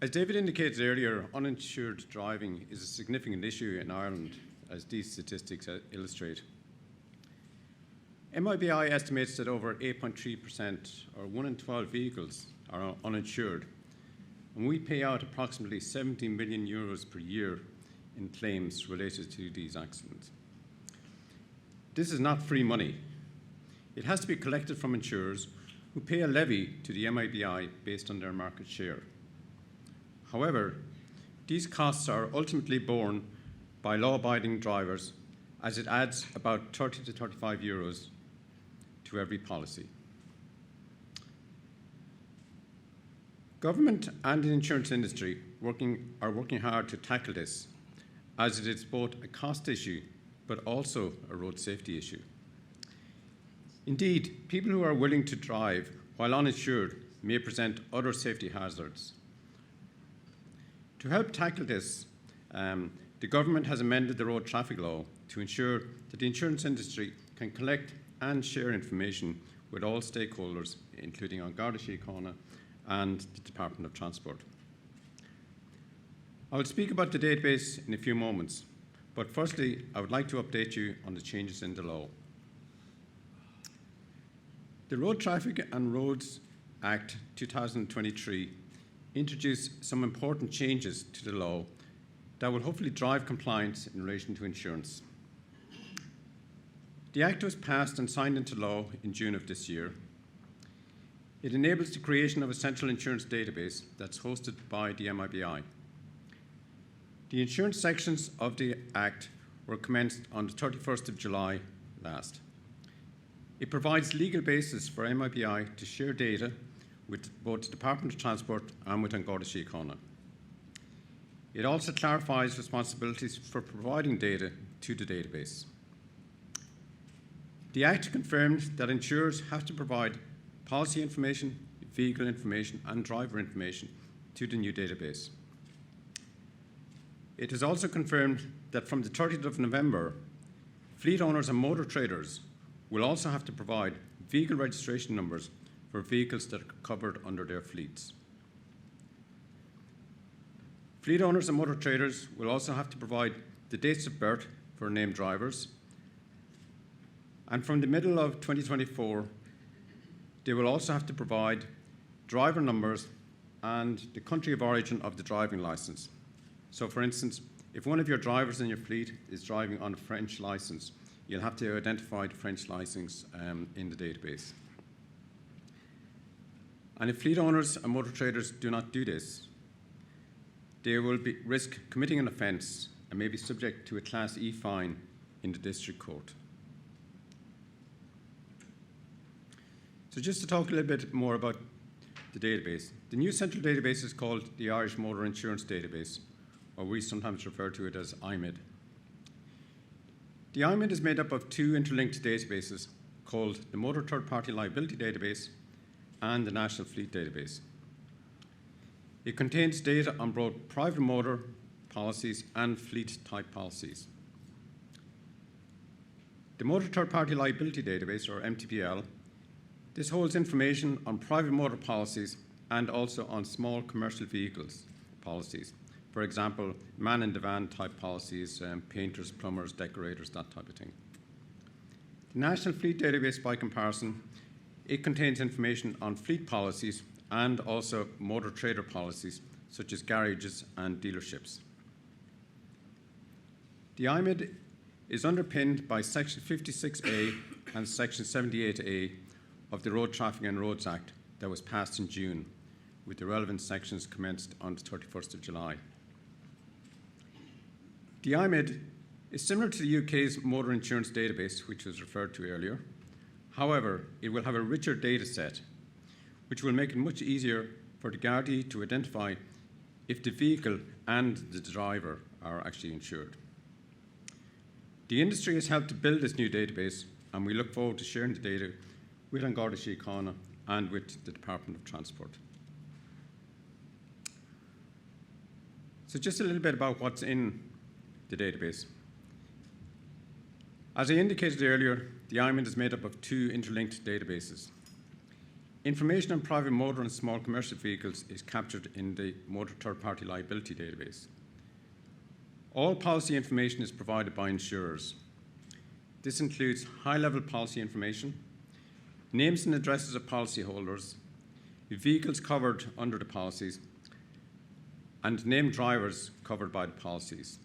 As David indicated earlier, uninsured driving is a significant issue in Ireland, as these statistics illustrate. MIBI estimates that over 8.3%, or 1 in 12 vehicles, are uninsured, and we pay out approximately 70 million euros per year in claims related to these accidents. This is not free money. It has to be collected from insurers who pay a levy to the MIBI based on their market share. However, these costs are ultimately borne by law-abiding drivers, as it adds about 30 to 35 euros to every policy. Government and the insurance industry are working hard to tackle this, as it is both a cost issue but also a road safety issue. Indeed, people who are willing to drive while uninsured may present other safety hazards. To help tackle this, the government has amended the road traffic law to ensure that the insurance industry can collect and share information with all stakeholders, including An Garda Síochána and the Department of Transport. I will speak about the database in a few moments, but firstly, I would like to update you on the changes in the law. The Road Traffic and Roads Act 2023 introduced some important changes to the law that will hopefully drive compliance in relation to insurance. The Act was passed and signed into law in June of this year. It enables the creation of a central insurance database that's hosted by the MIBI. The insurance sections of the Act were commenced on the 31st of July last. It provides legal basis for MIBI to share data with both the Department of Transport and with An Garda Síochána. It also clarifies responsibilities for providing data to the database. The Act confirms that insurers have to provide policy information, vehicle information, and driver information to the new database. It is also confirmed that from the 30th of November, fleet owners and motor traders will also have to provide vehicle registration numbers for vehicles that are covered under their fleets. Fleet owners and motor traders will also have to provide the dates of birth for named drivers. And from the middle of 2024, they will also have to provide driver numbers and the country of origin of the driving license. So for instance, if one of your drivers in your fleet is driving on a French license, you'll have to identify the French license in the database. And if fleet owners and motor traders do not do this, they will risk committing an offence and may be subject to a Class E fine in the district court. So just to talk a little bit more about the database. The new central database is called the Irish Motor Insurance Database, or we sometimes refer to it as IMID. The IMID is made up of two interlinked databases called the Motor Third Party Liability Database and the National Fleet Database. It contains data on both private motor policies and fleet type policies. The Motor Third Party Liability Database, or MTPL, this holds information on private motor policies and also on small commercial vehicles policies. For example, man-in-the-van type policies, painters, plumbers, decorators, that type of thing. The National Fleet Database, by comparison, it contains information on fleet policies and also motor trader policies, such as garages and dealerships. The IMID is underpinned by Section 56A and Section 78A of the Road Traffic and Roads Act that was passed in June, with the relevant sections commenced on the 31st of July. The IMID is similar to the UK's motor insurance database, which was referred to earlier. However, it will have a richer data set, which will make it much easier for the Gardaí to identify if the vehicle and the driver are actually insured. The industry has helped to build this new database, and we look forward to sharing the data with An Garda Síochána and with the Department of Transport. So just a little bit about what's in the database. As I indicated earlier, the IMID is made up of two interlinked databases. Information on private motor and small commercial vehicles is captured in the Motor Third-Party Liability Database. All policy information is provided by insurers. This includes high-level policy information, names and addresses of policyholders, vehicles covered under the policies, and named drivers covered by the policies.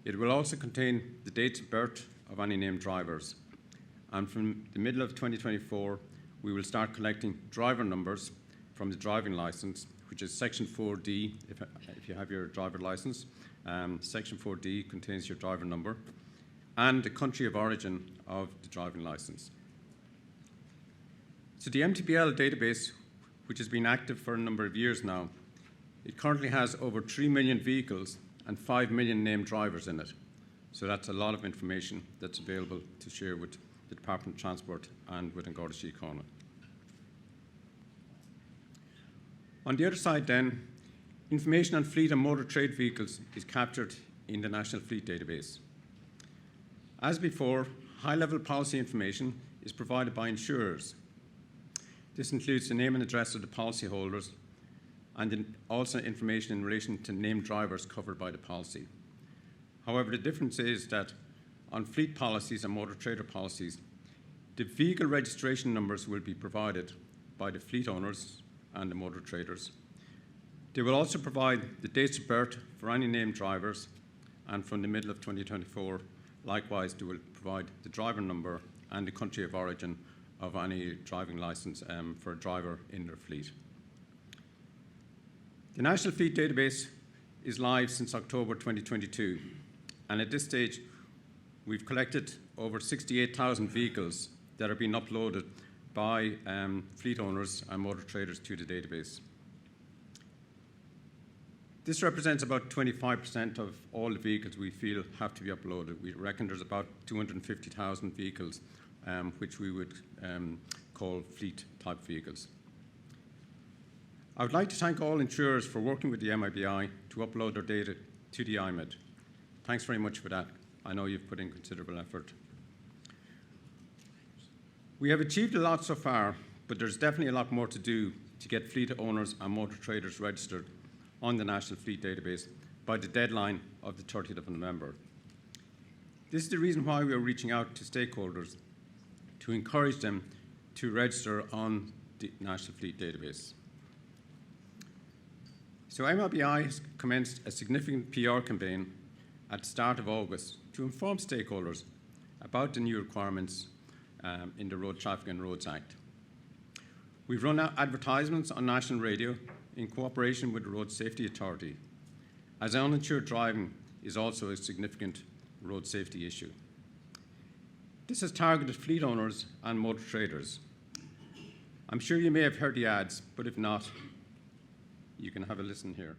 It will also contain the dates of birth of any named drivers. And from the middle of 2024, we will start collecting driver numbers from the driving license, which is Section 4D, if you have your driver license. Section 4D contains your driver number and the country of origin of the driving license. So the MTBL database, which has been active for a number of years now, it currently has over 3 million vehicles and 5 million named drivers in it. So that's a lot of information that's available to share with the Department of Transport and with An Garda Síochána. On the other side then, information on fleet and motor trade vehicles is captured in the National Fleet Database. As before, high-level policy information is provided by insurers. This includes the name and address of the policyholders and also information in relation to named drivers covered by the policy. However, the difference is that on fleet policies and motor trader policies, the vehicle registration numbers will be provided by the fleet owners and the motor traders. They will also provide the dates of birth for any named drivers, and from the middle of 2024, likewise, they will provide the driver number and the country of origin of any driving license for a driver in their fleet. The National Fleet Database is live since October 2022, and at this stage, we've collected over 68,000 vehicles that are being uploaded by fleet owners and motor traders to the database. This represents about 25% of all the vehicles we feel have to be uploaded. We reckon there's about 250,000 vehicles which we would call fleet-type vehicles. I would like to thank all insurers for working with the MIBI to upload their data to the IMID. Thanks very much for that. I know you've put in considerable effort. We have achieved a lot so far, but there's definitely a lot more to do to get fleet owners and motor traders registered on the National Fleet Database by the deadline of the 30th of November. This is the reason why we are reaching out to stakeholders to encourage them to register on the National Fleet Database. So MIBI has commenced a significant PR campaign at the start of August to inform stakeholders about the new requirements in the Road Traffic and Roads Act. We've run out advertisements on national radio in cooperation with the Road Safety Authority, as uninsured driving is also a significant road safety issue. This has targeted fleet owners and motor traders. I'm sure you may have heard the ads, but if not, you can have a listen here.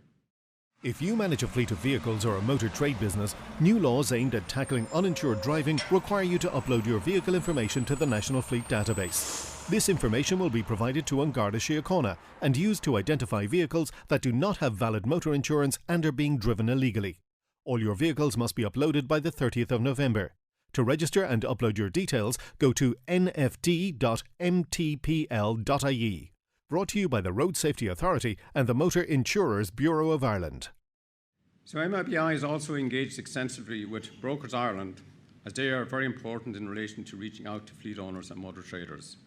If you manage a fleet of vehicles or a motor trade business, new laws aimed at tackling uninsured driving require you to upload your vehicle information to the National Fleet Database. This information will be provided to An Garda Síochána and used to identify vehicles that do not have valid motor insurance and are being driven illegally. All your vehicles must be uploaded by the 30th of November. To register and upload your details, go to nfd.mtpl.ie. Brought to you by the Road Safety Authority and the Motor Insurers Bureau of Ireland. So MIBI is also engaged extensively with Brokers Ireland, as they are very important in relation to reaching out to fleet owners and motor traders.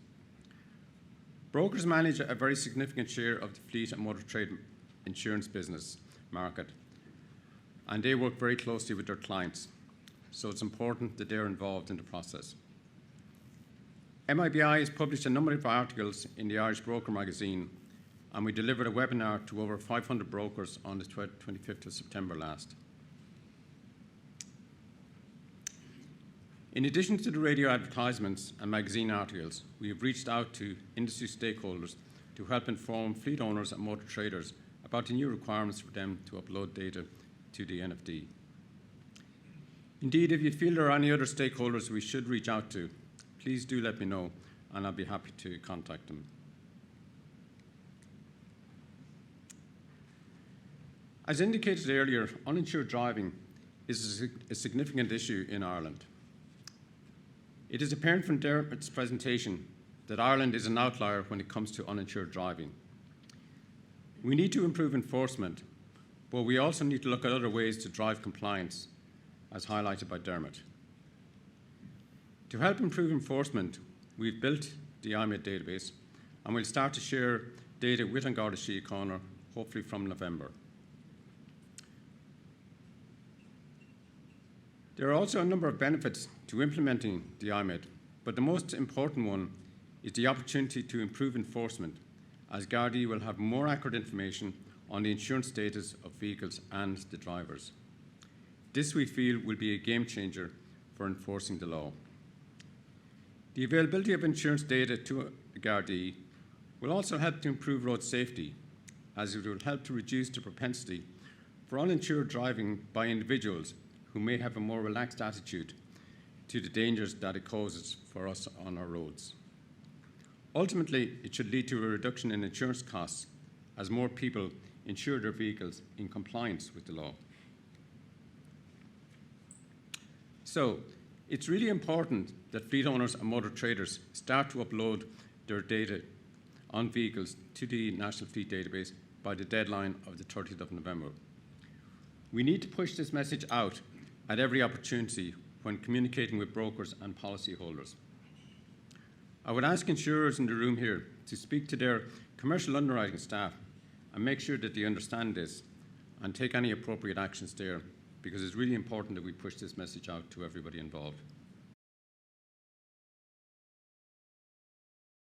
Brokers manage a very significant share of the fleet and motor trade insurance business market, and they work very closely with their clients, so it's important that they're involved in the process. MIBI has published a number of articles in the Irish Broker magazine, and we delivered a webinar to over 500 brokers on the 25th of September last. In addition to the radio advertisements and magazine articles, we have reached out to industry stakeholders to help inform fleet owners and motor traders about the new requirements for them to upload data to the NFD. Indeed, if you feel there are any other stakeholders we should reach out to, please do let me know, and I'll be happy to contact them. As indicated earlier, uninsured driving is a significant issue in Ireland. It is apparent from Dermot's presentation that Ireland is an outlier when it comes to uninsured driving. We need to improve enforcement, but we also need to look at other ways to drive compliance, as highlighted by Dermot. To help improve enforcement, we've built the IMID database, and we'll start to share data with An Garda Síochána, hopefully from November. There are also a number of benefits to implementing the IMID, but the most important one is the opportunity to improve enforcement, as Gardaí will have more accurate information on the insurance status of vehicles and the drivers. This, we feel, will be a game changer for enforcing the law. The availability of insurance data to Gardaí will also help to improve road safety, as it will help to reduce the propensity for uninsured driving by individuals who may have a more relaxed attitude to the dangers that it causes for us on our roads. Ultimately, it should lead to a reduction in insurance costs as more people insure their vehicles in compliance with the law. So, it's really important that fleet owners and motor traders start to upload their data on vehicles to the National Fleet Database by the deadline of the 30th of November. We need to push this message out at every opportunity when communicating with brokers and policyholders. I would ask insurers in the room here to speak to their commercial underwriting staff and make sure that they understand this and take any appropriate actions there, because it's really important that we push this message out to everybody involved.